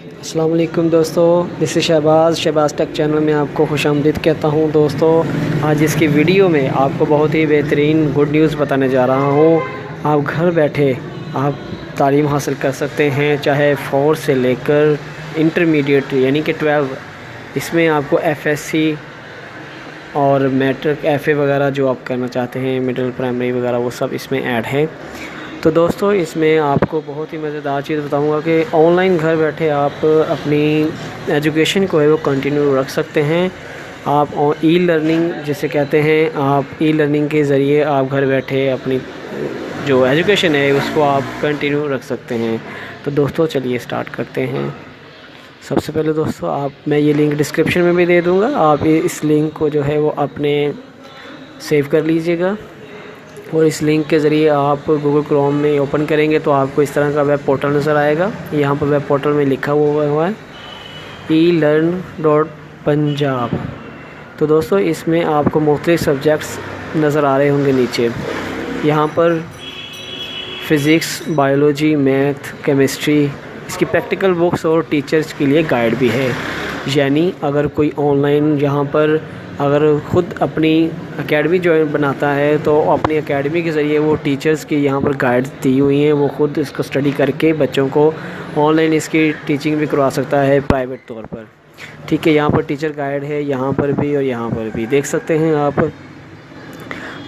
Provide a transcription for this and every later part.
अस्सलाम वालेकुम दोस्तों, this is Shahbaz take channel में आपको खुशामदीद कहता हूं। दोस्तों, आज इसकी वीडियो में आपको बहुत ही बेहतरीन गुड न्यूज़ बताने जा रहा हूं। आप घर बैठे आप तालीम हासिल कर सकते हैं, चाहे 4 से लेकर इंटरमीडिएट यानी कि 12। इसमें आपको एफएससी और मैट्रिक एफए वगैरह जो आप करना चाहते हैं, मिडिल प्राइमरी वगैरह, वो सब इसमें ऐड है। तो दोस्तों, इसमें आपको बहुत ही मज़ेदार चीज़ बताऊंगा कि ऑनलाइन घर बैठे आप अपनी एजुकेशन को है वो कंटिन्यू रख सकते हैं। आप ई लर्निंग जिसे कहते हैं, आप ई लर्निंग के ज़रिए आप घर बैठे अपनी जो एजुकेशन है उसको आप कंटिन्यू रख सकते हैं। तो दोस्तों, चलिए स्टार्ट करते हैं। सबसे पहले दोस्तों, मैं ये लिंक डिस्क्रिप्शन में भी दे दूँगा, आप इस लिंक को जो है वो अपने सेव कर लीजिएगा। और इस लिंक के ज़रिए आप गूगल क्रोम में ओपन करेंगे तो आपको इस तरह का वेब पोर्टल नज़र आएगा। यहाँ पर वेब पोर्टल में लिखा हुआ है elearn.punjab। तो दोस्तों, इसमें आपको मुख्तलिफ़ सब्जेक्ट्स नज़र आ रहे होंगे नीचे। यहाँ पर फ़िज़िक्स, बायोलॉजी, मैथ, केमिस्ट्री, इसकी प्रैक्टिकल बुक्स और टीचर्स के लिए गाइड भी है। यानी अगर कोई ऑनलाइन यहाँ पर अगर ख़ुद अपनी एकेडमी ज्वाइन बनाता है तो अपनी एकेडमी के ज़रिए वो टीचर्स की यहाँ पर गाइड्स दी हुई हैं, वो ख़ुद इसको स्टडी करके बच्चों को ऑनलाइन इसकी टीचिंग भी करवा सकता है प्राइवेट तौर पर। ठीक है, यहाँ पर टीचर गाइड है, यहाँ पर भी और यहाँ पर भी देख सकते हैं आप।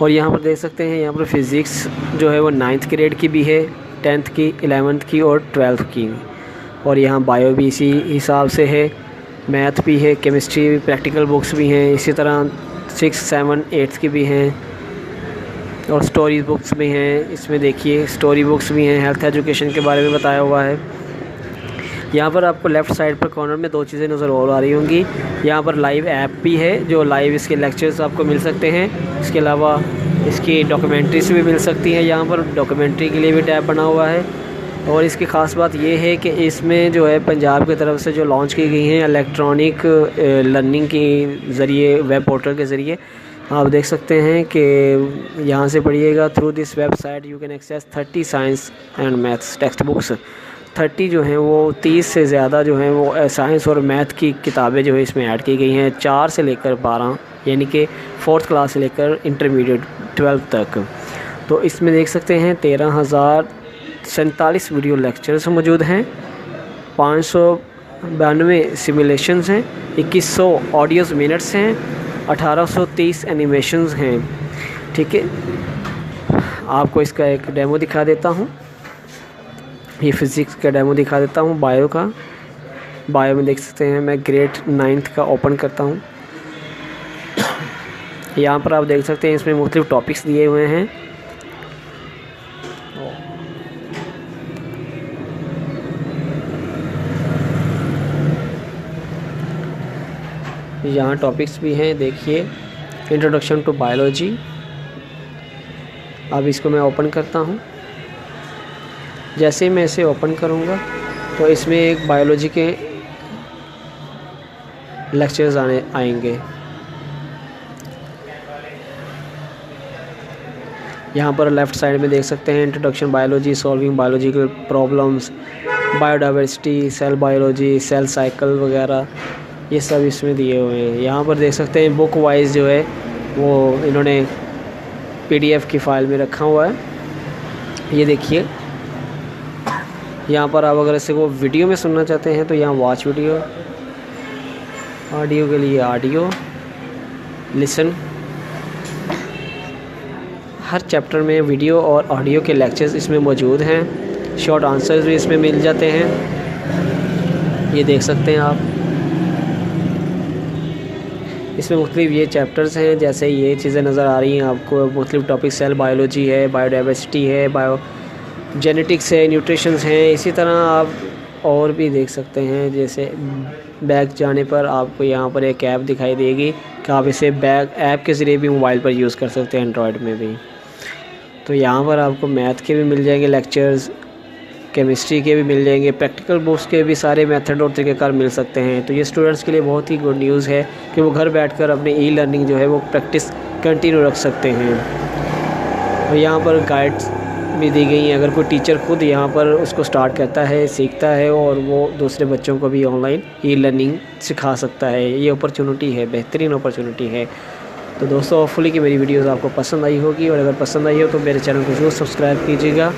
और यहाँ पर देख सकते हैं, यहाँ पर फ़िज़िक्स जो है वो 9th ग्रेड की भी है, 10th की, 11th की और 12th की। और यहाँ बायो भी इसी हिसाब से है, मैथ भी है, केमिस्ट्री भी, प्रैक्टिकल बुक्स भी हैं। इसी तरह 6, 7, 8 की भी हैं और स्टोरी बुक्स भी हैं। इसमें देखिए स्टोरी बुक्स भी हैं, हेल्थ एजुकेशन के बारे में बताया हुआ है। यहाँ पर आपको लेफ़्ट साइड पर कॉर्नर में 2 चीज़ें नज़र और आ रही होंगी। यहाँ पर लाइव ऐप भी है, जो लाइव इसके लेक्चर्स आपको मिल सकते हैं। इसके अलावा इसकी डॉक्यूमेंट्रीज भी मिल सकती हैं। यहाँ पर डॉक्यूमेंट्री के लिए भी टैब बना हुआ है। और इसकी ख़ास बात ये है कि इसमें जो है पंजाब की तरफ से जो लॉन्च की गई हैं इलेक्ट्रॉनिक लर्निंग के ज़रिए, वेब पोर्टल के ज़रिए, आप देख सकते हैं कि यहाँ से पढ़िएगा। Through this website you can access 30 science and maths text books. 30 जो हैं वो 30 से ज़्यादा जो हैं वो साइंस और मैथ की किताबें जो है इसमें ऐड की गई हैं, 4 से लेकर 12 यानी कि 4th क्लास से लेकर इंटरमीडिएट 12th तक। तो इसमें देख सकते हैं 13,047 वीडियो लेक्चर्स मौजूद हैं, 592 सिमुलेशंस हैं, 2100 ऑडियोज़ मिनट्स हैं, 1830 एनिमेशंस हैं। ठीक है, आपको इसका एक डेमो दिखा देता हूँ। ये फ़िज़िक्स का डेमो दिखा देता हूँ। बायो में देख सकते हैं, मैं ग्रेड 9th का ओपन करता हूँ। यहाँ पर आप देख सकते हैं इसमें मुख्तलिफ़ टॉपिक्स दिए हुए हैं। यहाँ टॉपिक्स भी हैं, देखिए इंट्रोडक्शन टू बायोलॉजी। अब इसको मैं ओपन करता हूँ। जैसे ही मैं इसे ओपन करूँगा तो इसमें एक बायोलॉजी के लेक्चर्स आएंगे। यहाँ पर लेफ़्ट साइड में देख सकते हैं introduction biology, solving biological problems, biodiversity, cell biology, cell cycle वगैरह, ये सब इसमें दिए हुए हैं। यहाँ पर देख सकते हैं बुक वाइज जो है वो इन्होंने PDF की फ़ाइल में रखा हुआ है। ये देखिए, यहाँ पर आप अगर इसे वो वीडियो में सुनना चाहते हैं तो यहाँ वॉच वीडियो, ऑडियो के लिए ऑडियो, लिसन। हर चैप्टर में वीडियो और ऑडियो के लेक्चर्स इसमें मौजूद हैं। शॉर्ट आंसर्स भी इसमें मिल जाते हैं, ये देख सकते हैं आप। इसमें मुख्तलिफ़ ये चैप्टर्स हैं, जैसे ये चीज़ें नज़र आ रही हैं आपको। मुख्तलिफ़ टॉपिक, सेल बायोलॉजी है, बायोडाइवर्सिटी है, जेनेटिक्स है, न्यूट्रिशंस हैं। इसी तरह आप और भी देख सकते हैं। जैसे बैक जाने पर आपको यहाँ पर एक ऐप दिखाई देगी कि आप इसे बैक ऐप के ज़रिए भी मोबाइल पर यूज़ कर सकते हैं, एंड्रॉयड में भी। तो यहाँ पर आपको मैथ के भी मिल जाएंगे लेक्चर्स, केमिस्ट्री के भी मिल जाएंगे, प्रैक्टिकल बुक्स के भी सारे मेथड और तरीक़ेकार मिल सकते हैं। तो ये स्टूडेंट्स के लिए बहुत ही गुड न्यूज़ है कि वो घर बैठकर अपनी ई लर्निंग जो है वो प्रैक्टिस कंटिन्यू रख सकते हैं। और यहाँ पर भी दी गई हैं। अगर कोई टीचर खुद यहाँ पर उसको स्टार्ट करता है, सीखता है और वो दूसरे बच्चों को भी ऑनलाइन ई लर्निंग सिखा सकता है, ये अपॉर्चुनिटी है, बेहतरीन अपॉर्चुनिटी है। तो दोस्तों होपफुली कि मेरी वीडियोस आपको पसंद आई होगी, और अगर पसंद आई हो तो मेरे चैनल को ज़रूर सब्सक्राइब कीजिएगा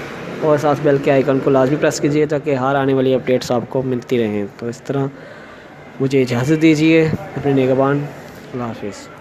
और साथ बेल के आइकन को लाजमी प्रेस कीजिए ताकि हर आने वाली अपडेट्स आपको मिलती रहें। तो इस तरह मुझे इजाज़त दीजिए, अपने निगहबान, अल्लाह हाफ़िज़।